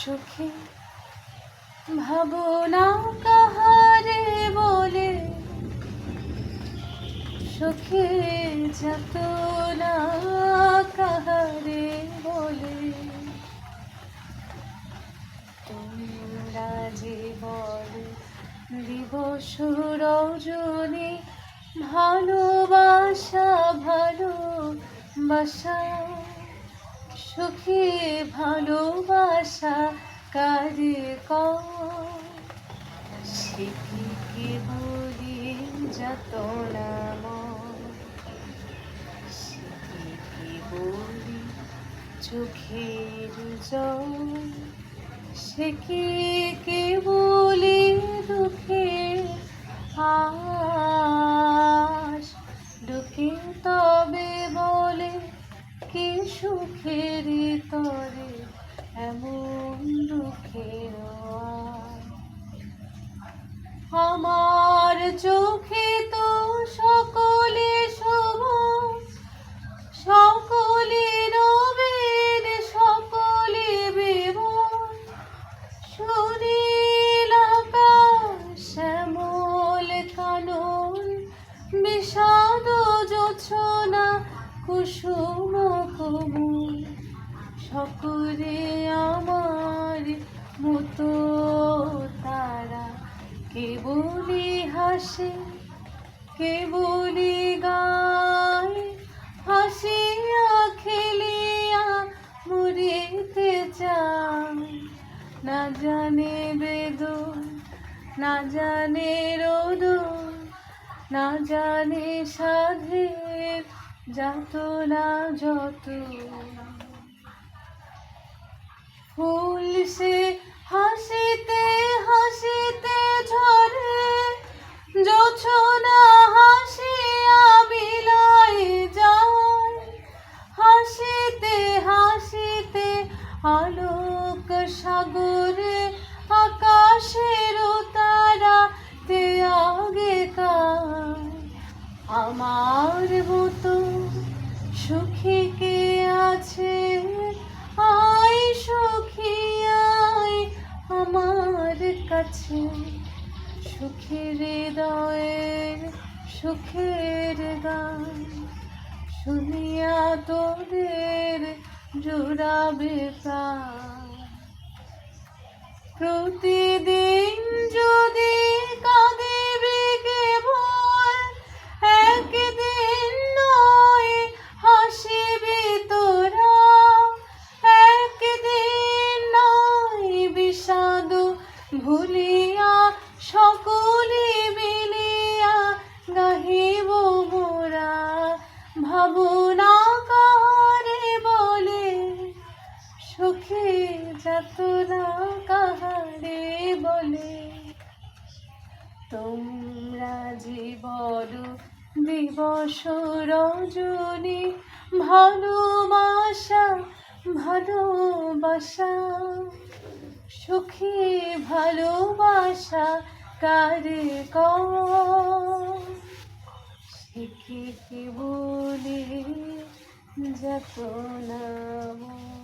সুখী ভাবনা কাহারে বলে, সুখী যাতনা কাহারে বলে। তোমরা জীবন দিবস রজনী, ভালোবাসা ভালোবাসা, সুখী ভালোবাসা কারে কও, সে কি বলি যাতনা ময়, সে কি বলি চোখের জল, সে কি বলি দুঃখের আশ, দুঃখে তবে বলে কি সুখের তরে এমন দুঃখের আশ। আমার চোখে তো সকলে শুভ, সকলে নবীন, সকলে বিমল, সুনীল আকাশ শ্যামল কানন, বিষাদ জোছনা কুসুম কোমল, সকলে আমার মতো তারা, কেবলি হাসে কেবলি গায়, হাসিয়া খেলিয়া মরিতে চায়, না জানে বেদন না জানে রোদন, না জানে সাধের যাতনা যত। ফুল সে হাসিতে হাসিতে ঝরে, জোছনা হাসিয়া বিলাই যায়, হাসিতে হাসিতে আলোক সাগরে, আকাশের তারা তে আগে কায়। আমার মতো সুখী কে আছে, আয় সুখী আয় আমার কাছে, সুখের হৃদয়ের সুখের গান, শুনিয়া তোদের জুড়াবে প্রাণ। প্রতিদিন যদি কাঁদিবি কেবল, একদিন নয় হাসিবি তোরা, একদিন নয় বিষাদ ভুলিয়া, সকলে মিলিয়া গাহিব মোরা। ভাবনা কাহারে বলে, সুখী যাতনা কাহারে বলে। তোমরা জীবন দিবস রজনী, ভালোবাসা ভালোবাসা, সুখী ভালোবাসা কারে কও, সে কি বলি যাতনা ময়।